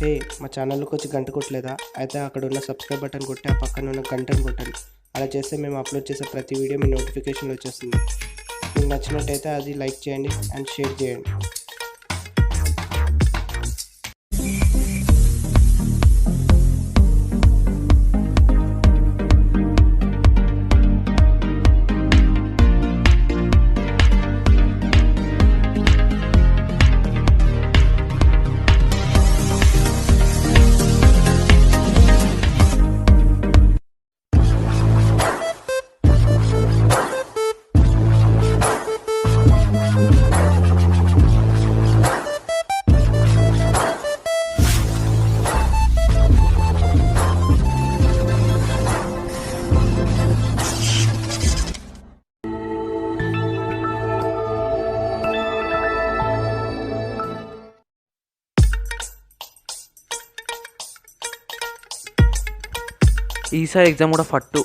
హే, మా ఛానల్కి వచ్చి గంట కొట్టలేదా? అయితే అక్కడ ఉన్న సబ్స్క్రైబ్ బటన్ కొట్టి ఆ పక్కన ఉన్న గంటను కొట్టండి. అలా చేస్తే మేము అప్లోడ్ చేసే ప్రతి వీడియో మీ నోటిఫికేషన్లో వచ్చేస్తుంది. మీకు నచ్చినట్టయితే అది లైక్ చేయండి అండ్ షేర్ చేయండి. ఈసారి ఎగ్జామ్ కూడా ఫట్టు.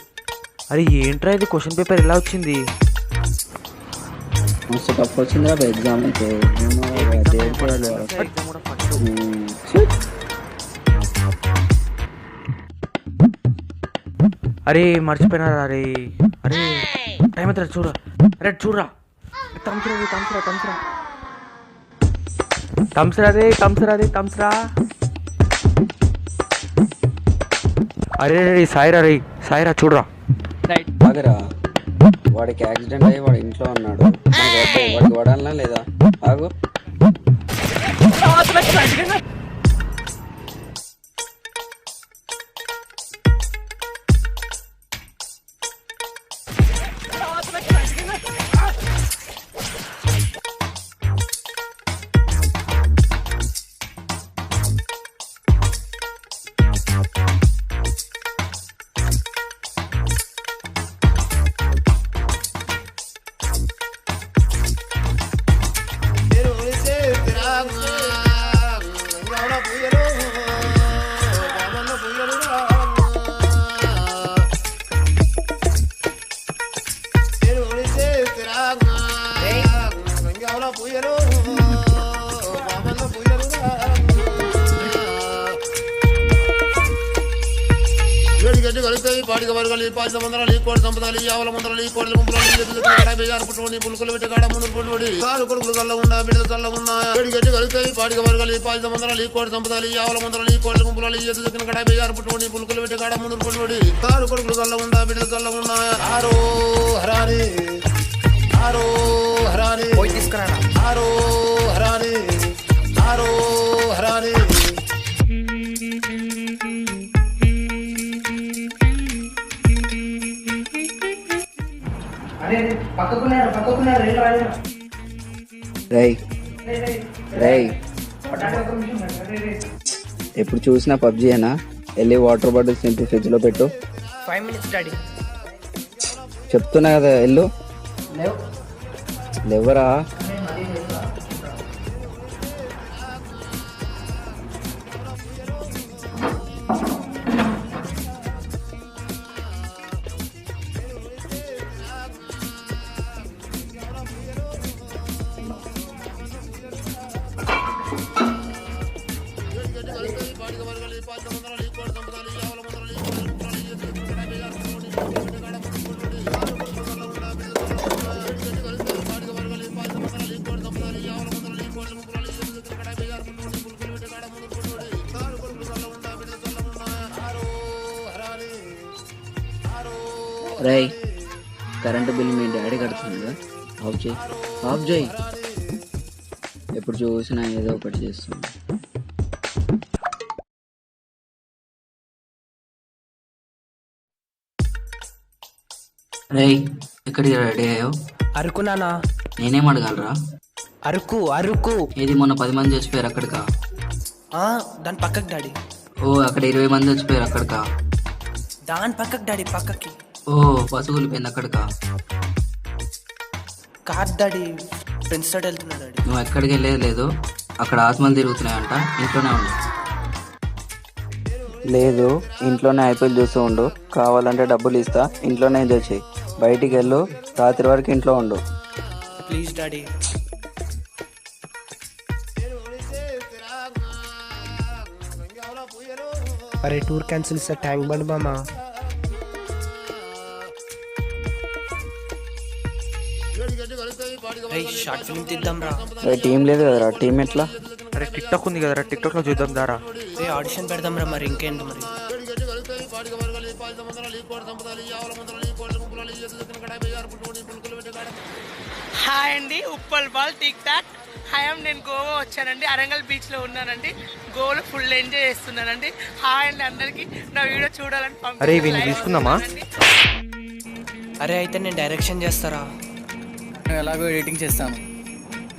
అరే ఏంట్రా ఇది, క్వశ్చన్ పేపర్ ఎలా వచ్చింది? మస్తు టఫ్ వచ్చింది రా ఎగ్జామ్ అయితే. అరే మర్చిపోయినారా? అరే అరే టైం అవుతుంది చూడరా. అరే చూడరా, థమ్స్రా. అరే సాయిరా, సాయిరా చూడరా. ఆగరా, వాడికి యాక్సిడెంట్ అయ్యి వాడు ఇంట్లో ఉన్నాడు. వాడికి వాడాలనా లేదా? ఆగు. పాడిక వర్గాలు పాది సంబంధాలు ఈ కోడి సంపదాలు యావల మంత్రాలు ఈ కోడి గుంపులు బేజారు పుట్టుకొని పులుకులు పెట్టి కాడ ముందు పుట్టుబడి కారు కొడుకులు కళ్ళ ఉన్నా బిడ్డ కళ్ళ ఉన్నా గడి గట్టి కలుగుతాయి. పాడిక వర్గాలు పాది సంబంధాలు ఈ కోడి సంపదాలు యావల మంత్రాలు ఈ కోడి గుంపులు ఎదుగుతున్న కడ బేజారు పుట్టుకొని పులుకులు పెట్టి కాడ ముందు పుట్టుబడి కారు కొడుకులు కళ్ళ ఉన్నా బిడ్డ కళ్ళ ఉన్నా. ఆరో హరాని ఆరో హరాని ఆరో హరాని ఆరో హరాని. రై రై ఎప్పుడు చూసినా పబ్జీ అయినా. వెళ్ళి వాటర్ బాటిల్స్ నింపి ఫ్రిడ్జ్ లో పెట్టు. 5 minutes డాడీ. చెప్తున్నా కదా వెళ్ళు. లేవరా. రై, కరెంటు బిల్ మీ డాడీ కడుతుందా? ఆఫ్ చేయి. ఎప్పుడు చూసినా ఏదో ఒకటి చేస్తుంది. రై, ఎక్కడికి రెడీ అయ్యావు? అరకు నానా. నేనేం అడగలరా? అరకు ఏది మొన్న 10 మంది చచ్చిపోయారు అక్కడికా? దాని పక్కకి డాడీ. ఓ అక్కడ 20 మంది చచ్చిపోయారు అక్కడికా? దాని పక్కకి డాడీ, పక్కకి. ఓ బస్సు కూలిపోయింది అక్కడికా? కార్ డాడీ, ఫ్రెండ్స్ తోటి వెళ్తున్నా డాడీ. నువ్వు ఎక్కడికి వెళ్ళేది లేదు. అక్కడ ఆత్మలు తిరుగుతున్నాయంట, ఇంట్లోనే ఉండు. లేదు, ఇంట్లోనే ఐపీఎల్ చూస్తూ ఉండు. కావాలంటే డబ్బులు ఇస్తా, ఇంట్లోనే ఎంజాయ్ చేయి. బయటికి వెళ్ళు, రాత్రి వరకు ఇంట్లో ఉండు. Please daddy. అరే టూర్ క్యాన్సిల్ ఇస్తా ట్యాంక్ బండ్ మామ. రే షార్ట్ ఫిల్మ్ తీద్దాం రా. టీం లేదు కదరా, టీం ఎట్లా? అరే టిక్టాక్ ఉంది కదరా, టిక్టాక్లో చూద్దాం దారా. రే ఆడిషన్ పెడదాం రా, మరి ఇంకేంటి మరి. హాయ్ అండి, Uppal ball tick talk. Hi, నేను గోవా వచ్చానండి, అరంగల్ బీచ్లో ఉన్నానండి. గోవాలో ఫుల్ ఎంజాయ్ చేస్తున్నానండి. హాయ్ అండి అందరికీ, నా వీడియో చూడాలని అరే, వీడిని తీసుకుందామా? అరే అయితే నేను డైరెక్షన్ చేస్తారా? నేను ఎలాగో ఎడిటింగ్ చేస్తాను.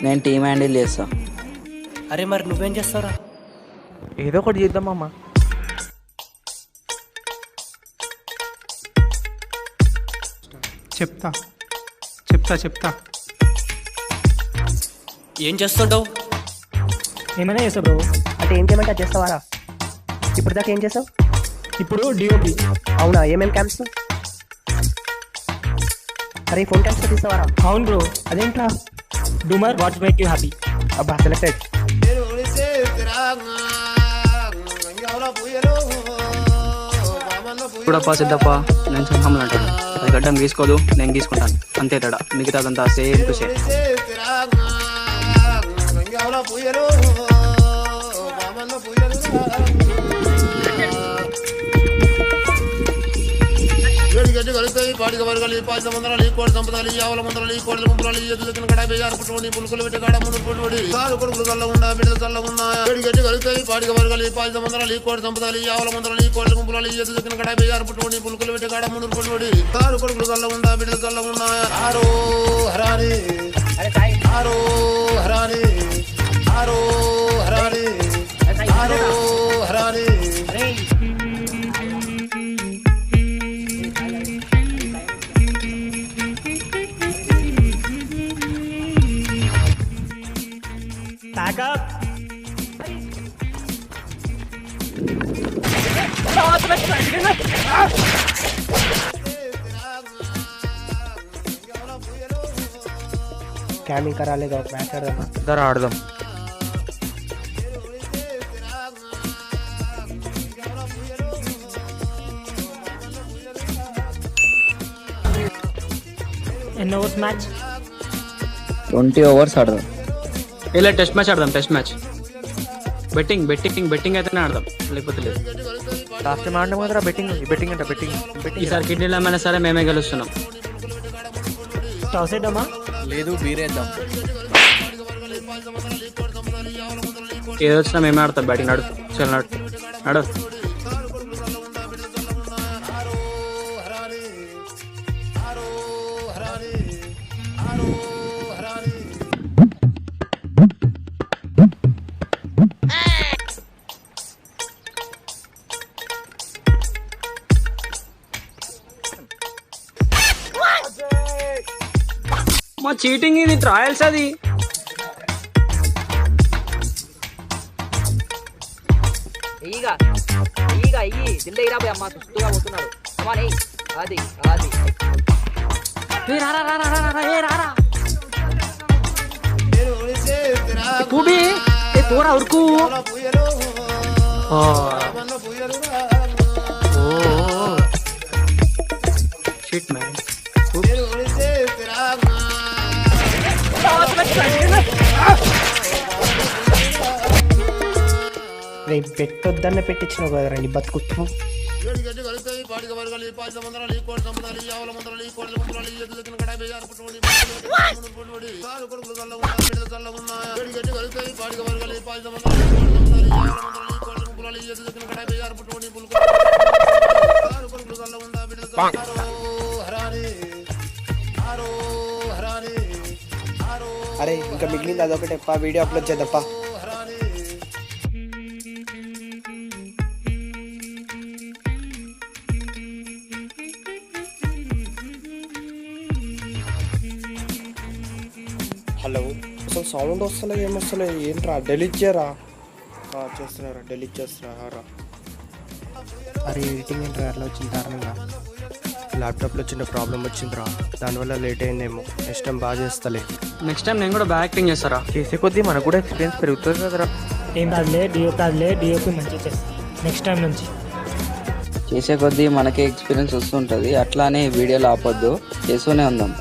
నేను టీం హ్యాండిల్ చేస్తా. అరే మరి నువ్వేం చేస్తారా? ఏదో ఒకటి చేద్దాం మామ. చెప్తా చెప్తా చెప్తా ఏం చేస్తుంటావు? ఏమైనా చేస్తావు బ్రో. అంటే ఏం చేయమంటే అది చేస్తావారా? ఇప్పుడు దాకా ఏం చేసావు? ఇప్పుడు డిఓపి. అవునా, ఏమేమి క్యాంప్స్? అరే ఫోన్ క్యాంప్స్ తీస్తావారా? అవును బ్రో. అదేంట్రా? డూమర్ వాట్స్ మేక్ యూ హ్యాపీ. అబ్బా సెలెక్టెడ్. చూడప్పా సిద్ధప్ప, నేను సింహంలో అంటాను. అది గడ్డం తీసుకోదు, నేను తీసుకుంటాను. అంతే తేడా, మిగతాదంతా సేమ్ టు సేమ్. గడ్డి కలుగుతాయి పాడిక వర్గాలు పాయిత మందరాలు ఈ కోడి సంపదాలు ఆవల మందరాలు ఈ కోడి గుంపురాలు ఎదుగుతున్న కడ బేజారు పుట్టుకొని పులుకులు పెట్టి కాడ ముందు పొడిపడి కాలు కొడుకులు చల్ల ఉండా బిడ్డ చల్ల ఉన్నా గడ్డి కలుగుతాయి పాడిక వర్గాలు పాయిత మందరాలు ఈ కోడి సంపదాలు ఆవల మందరాలు ఈ కోడి గుంపురాలు ఎదుగుతున్న కడ బేజారు పుట్టుకొని పులుకులు పెట్టి కాడ ముందు పొడిపడి కాలు కొడుకులు చల్ల ఉండా బిడ్డ చల్ల ఉన్నా ఆరో హరారి ఆరో హరారి ఆరో హరారి ఆరో హరారి. క్యామ్ ఇంకా రాలేదు, ఒక మ్యాచ్ ఆడదామా? దారా ఆడదాం. ఎన్ని ఓవర్స్ మ్యాచ్? 20 ఓవర్స్ ఆడదాం. ఇలా టెస్ట్ మ్యాచ్ ఆడదాం. Test match betting betting betting అయితేనే ఆడదాం, లేకపోతే లేదు. లాస్ట్ టైం ఆడినాం కదరా బెట్టింగ్. బెట్టింగ్ అంట, బెట్టింగ్. ఈసారి కిడ్నీలో ఏమైనా సరే మేమే గెలుస్తున్నాం. టాస్ వేద్దామా? లేదు, బీరేద్దాం. ఏదో వచ్చినా మేమే ఆడతాం బ్యాటింగ్. నడు చల్ నడు నడు. మా చీటింగ్ ఇది, ట్రయల్స్ అది. ఈగ ఈగ ఈ జింద ఇరాబోయ్ అమ్మ సుస్తుగా పోతున్నాడు. అమ్మాని అది అది పూబి ఏ పోరా ఉరుకు. Shit man. రేపు పెట్టొద్దన్న పెట్టించినావు కదా రండి బతుకుట్టు. గడ్డి కలుగుతాయి పాడిక వర్గాలు పాయిత మందరాలు ఈ కోడి సంపదాలు ఆవల మందరాలు ఈ కోడి గుంపురాలు ఎదుగుతున్న కడ బేజారు పుట్టుకొని పొడిపడి కాలు కొడుకులు చల్ల ఉన్నా బిడ్డ చల్ల ఉన్నా గడ్డి కలుగుతాయి పాడిక వర్గాలు పాయిత మందరాలు ఈ కోడి సంపదాలు ఆవల మందరాలు ఈ కోడి గుంపురాలు ఎదుగుతున్న కడ బేజారు పుట్టుకొని పులుకులు కాలు కొడుకులు చల్ల ఉన్నా బిడ్డ చల్ల హరారి ఆరో హరారి ఆరో. అరే ఇంకా మిగిలింది అదొకటే, వీడియో అప్లోడ్ చేద్దాం. హలో, అసలు సౌండ్ వస్తలేదు, ఏమొస్తలేదు, ఏంట్రా? డెలీట్ చేయరా? చేస్తున్నారా? డెలీట్ చేస్తున్నారా? అరే ఎడిటింగ్ ఏంట్రా అట్లా వచ్చింది దారుణంగా? ల్యాప్టాప్లో చిన్న ప్రాబ్లం వచ్చిందిరా, దానివల్ల లేట్ అయిందేమో. నెక్స్ట్ టైం బాగా చేస్తలే. నెక్స్ట్ టైం నేను కూడా బాగా యాక్టింగ్ చేస్తారా. చేసే కొద్దీ మనకు కూడా ఎక్స్పీరియన్స్ పెరుగుతుంది కదరా. ఏం కాదులే, డిఓపి మంచిగా చేస్తాను నెక్స్ట్ టైం నుంచి. చేసే కొద్దీ మనకే ఎక్స్పీరియన్స్ వస్తుంటుంది. అట్లానే వీడియోలో ఆపొద్దు, చేస్తూనే ఉందాం.